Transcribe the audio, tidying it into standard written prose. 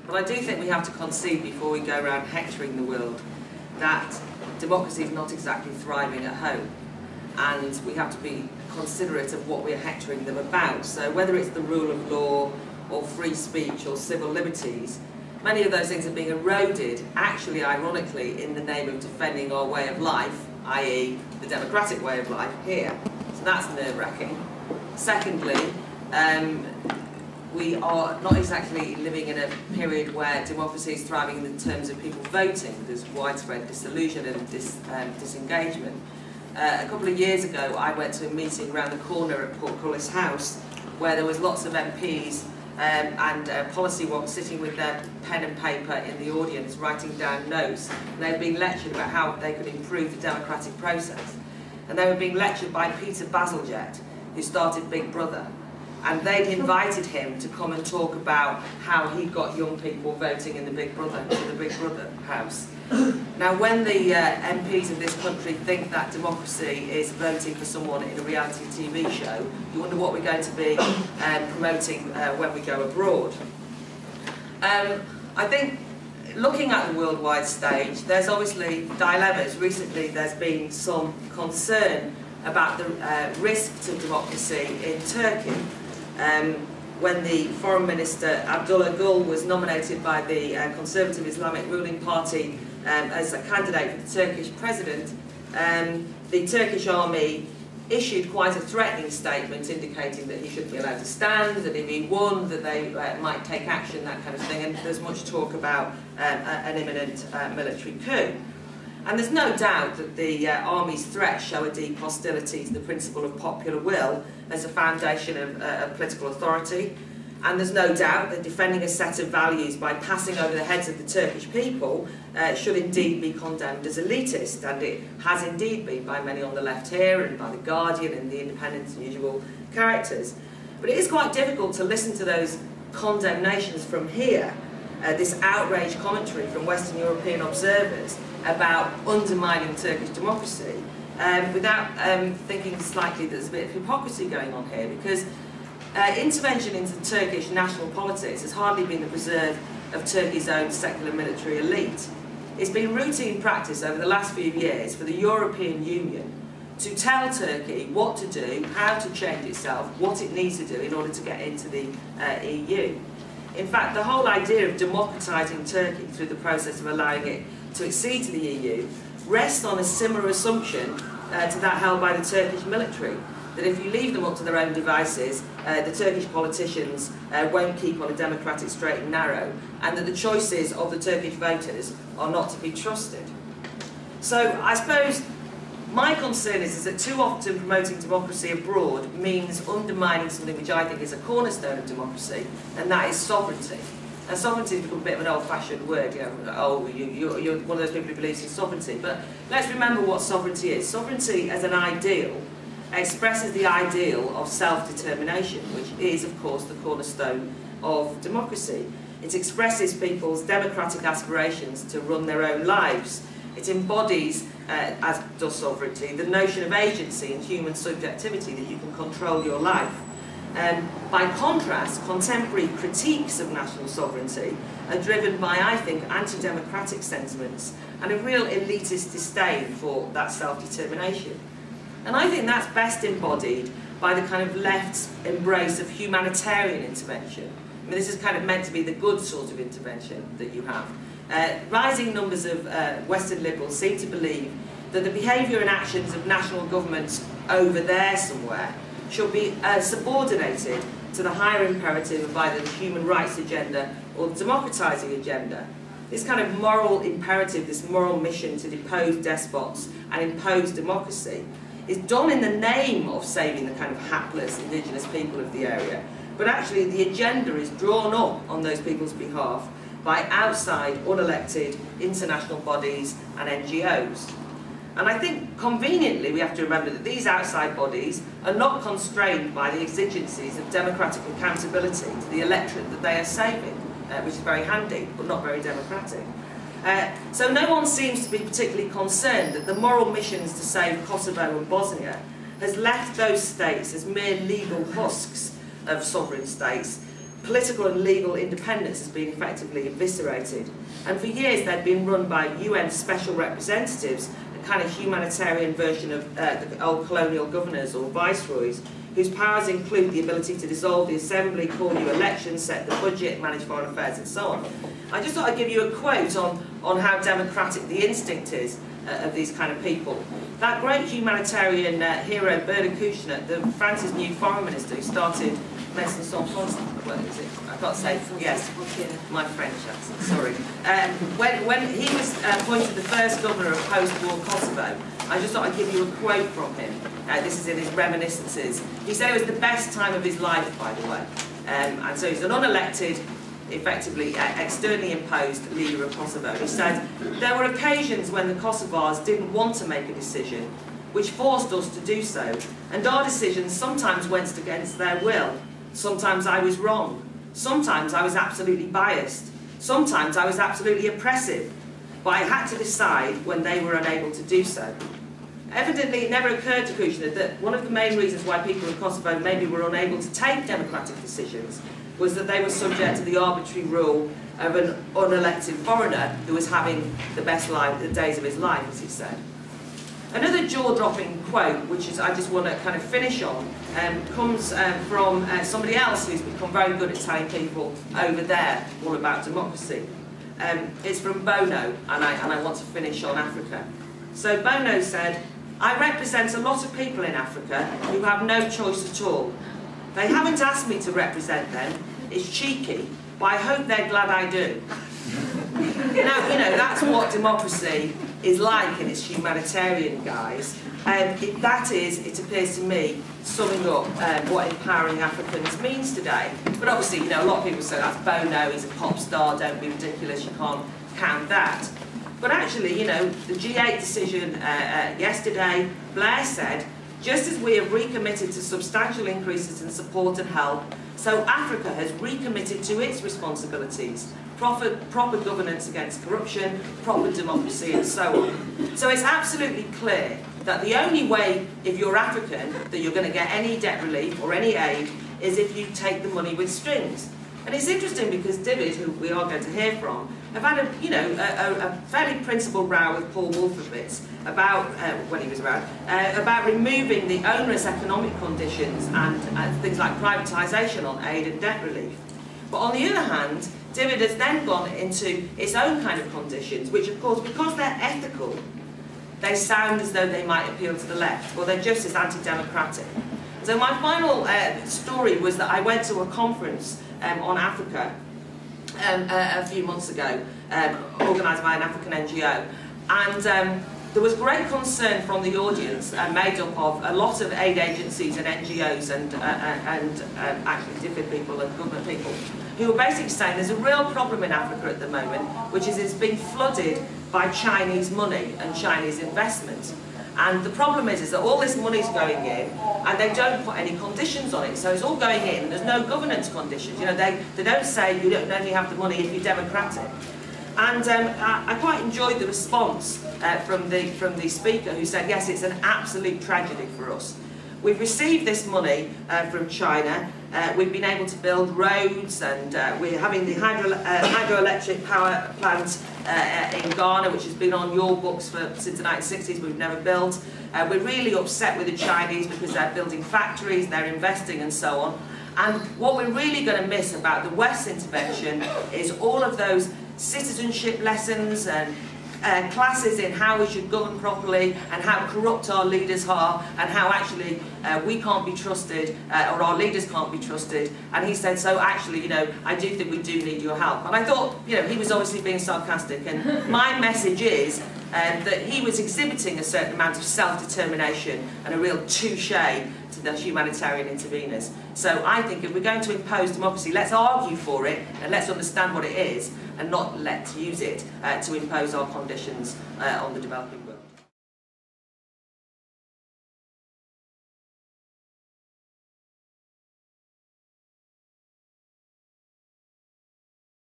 But I do think we have to concede before we go around hectoring the world that democracy is not exactly thriving at home, and we have to be considerate of what we're hectoring them about. So whether it's the rule of law or free speech or civil liberties, many of those things are being eroded, actually ironically, in the name of defending our way of life, i.e. the democratic way of life here. So that's nerve-wracking. Secondly, we are not exactly living in a period where democracy is thriving in terms of people voting. There's widespread disillusionment and disengagement. A couple of years ago, I went to a meeting around the corner at Portcullis House where there was lots of MPs and policy wonks sitting with their pen and paper in the audience writing down notes, and they were being lectured about how they could improve the democratic process. And they were being lectured by Peter Bazalgette, who started Big Brother, and they'd invited him to come and talk about how he got young people voting in the Big Brother house. Now, when the MPs of this country think that democracy is voting for someone in a reality TV show, you wonder what we're going to be promoting when we go abroad. I think, looking at the worldwide stage, there's obviously dilemmas. Recently, there's been some concern about the risk to democracy in Turkey. When the Foreign Minister, Abdullah Gül, was nominated by the Conservative Islamic ruling party as a candidate for the Turkish president, the Turkish army issued quite a threatening statement indicating that he shouldn't be allowed to stand, that if he won, that they might take action, that kind of thing, and there's much talk about an imminent military coup. And there's no doubt that the army's threats show a deep hostility to the principle of popular will as a foundation of political authority. And there's no doubt that defending a set of values by passing over the heads of the Turkish people should indeed be condemned as elitist, and it has indeed been by many on the left here and by The Guardian and The Independent's usual characters. But it is quite difficult to listen to those condemnations from here, this outraged commentary from Western European observers about undermining Turkish democracy, without thinking slightly there's a bit of hypocrisy going on here, because intervention into Turkish national politics has hardly been the preserve of Turkey's own secular military elite. It's been routine practice over the last few years for the European Union to tell Turkey what to do, how to change itself, what it needs to do in order to get into the EU. In fact, the whole idea of democratising Turkey through the process of allowing it to accede to the EU rests on a similar assumption to that held by the Turkish military, that if you leave them up to their own devices, the Turkish politicians won't keep on a democratic straight and narrow, and that the choices of the Turkish voters are not to be trusted. So I suppose my concern is that too often promoting democracy abroad means undermining something which I think is a cornerstone of democracy, and that is sovereignty. And sovereignty has become a bit of an old-fashioned word, you know, oh, you're one of those people who believes in sovereignty. But let's remember what sovereignty is. Sovereignty as an ideal expresses the ideal of self-determination, which is, of course, the cornerstone of democracy. It expresses people's democratic aspirations to run their own lives. It embodies, as does sovereignty, the notion of agency and human subjectivity, that you can control your life. By contrast, contemporary critiques of national sovereignty are driven by, I think, anti-democratic sentiments and a real elitist disdain for that self-determination. And I think that's best embodied by the kind of left's embrace of humanitarian intervention. I mean, this is kind of meant to be the good sort of intervention that you have. Rising numbers of Western liberals seem to believe that the behaviour and actions of national governments over there somewhere should be subordinated to the higher imperative of either the human rights agenda or the democratising agenda. This kind of moral imperative, this moral mission to depose despots and impose democracy, is done in the name of saving the kind of hapless indigenous people of the area, but actually the agenda is drawn up on those people's behalf by outside, unelected international bodies and NGOs. And I think conveniently we have to remember that these outside bodies are not constrained by the exigencies of democratic accountability to the electorate that they are saving, which is very handy, but not very democratic. So no one seems to be particularly concerned that the moral missions to save Kosovo and Bosnia has left those states as mere legal husks of sovereign states, political and legal independence has been effectively eviscerated. And for years they'd been run by UN special representatives, a kind of humanitarian version of the old colonial governors or viceroys, whose powers include the ability to dissolve the assembly, call new elections, set the budget, manage foreign affairs and so on. I just thought I'd give you a quote on how democratic the instinct is of these kind of people. That great humanitarian hero, Bernard Kouchner, France's new foreign minister, who started Médecins Sans Frontières, well, is it? I can't say, yes, my French accent, sorry. When he was appointed the first governor of post-war Kosovo, I just thought I'd give you a quote from him. This is in his reminiscences. He said it was the best time of his life, by the way. And so he's an unelected, effectively externally imposed leader of Kosovo. He said, there were occasions when the Kosovars didn't want to make a decision, which forced us to do so, and our decisions sometimes went against their will. Sometimes I was wrong. Sometimes I was absolutely biased. Sometimes I was absolutely oppressive. But I had to decide when they were unable to do so. Evidently, it never occurred to Kouchner that one of the main reasons why people in Kosovo maybe were unable to take democratic decisions was that they were subject to the arbitrary rule of an unelected foreigner who was having the best days of his life, as he said. Another jaw-dropping quote, which is I just want to kind of finish on, comes from somebody else who's become very good at telling people over there all about democracy. It's from Bono, and I want to finish on Africa. So Bono said, I represent a lot of people in Africa who have no choice at all. They haven't asked me to represent them. It's cheeky, but I hope they're glad I do. Now, you know, that's what democracy is like in its humanitarian guise. That is, it appears to me, summing up what empowering Africans means today. But obviously, you know, a lot of people say that's Bono, he's a pop star, don't be ridiculous, you can't count that. But actually, you know, the G8 decision yesterday, Blair said, just as we have recommitted to substantial increases in support and help, so Africa has recommitted to its responsibilities, proper governance against corruption, proper democracy and so on. So it's absolutely clear that the only way, if you're African, that you're going to get any debt relief or any aid is if you take the money with strings. And it's interesting because David, who we are going to hear from, have had a fairly principled row with Paul Wolfowitz about, when he was around, about removing the onerous economic conditions and things like privatisation on aid and debt relief. But on the other hand, David has then gone into its own kind of conditions, which of course, because they're ethical, they sound as though they might appeal to the left, or they're just as anti-democratic. So my final story was that I went to a conference on Africa a few months ago, organised by an African NGO, and there was great concern from the audience, made up of a lot of aid agencies and NGOs and actually different people and government people, who were basically saying there's a real problem in Africa at the moment, which is it's being flooded by Chinese money and Chinese investment. And the problem is that all this money's going in, and they don't put any conditions on it. So it's all going in, and there's no governance conditions. You know, they don't say you don't only have the money if you're democratic. And I quite enjoyed the response from the speaker, who said, yes, it's an absolute tragedy for us. We've received this money from China. We've been able to build roads, and we're having the hydroelectric power plant in Ghana, which has been on your books since the 1960s, we've never built. We're really upset with the Chinese because they're building factories, they're investing and so on. And what we're really going to miss about the West's intervention is all of those citizenship lessons and classes in how we should govern properly and how corrupt our leaders are and how actually we can't be trusted or our leaders can't be trusted. And he said, so actually, you know, I do think we do need your help. And I thought, you know, he was obviously being sarcastic, and my message is that he was exhibiting a certain amount of self-determination and a real touche to the humanitarian interveners. So I think if we're going to impose democracy, let's argue for it and let's understand what it is and not let's use it to impose our conditions on the developing world.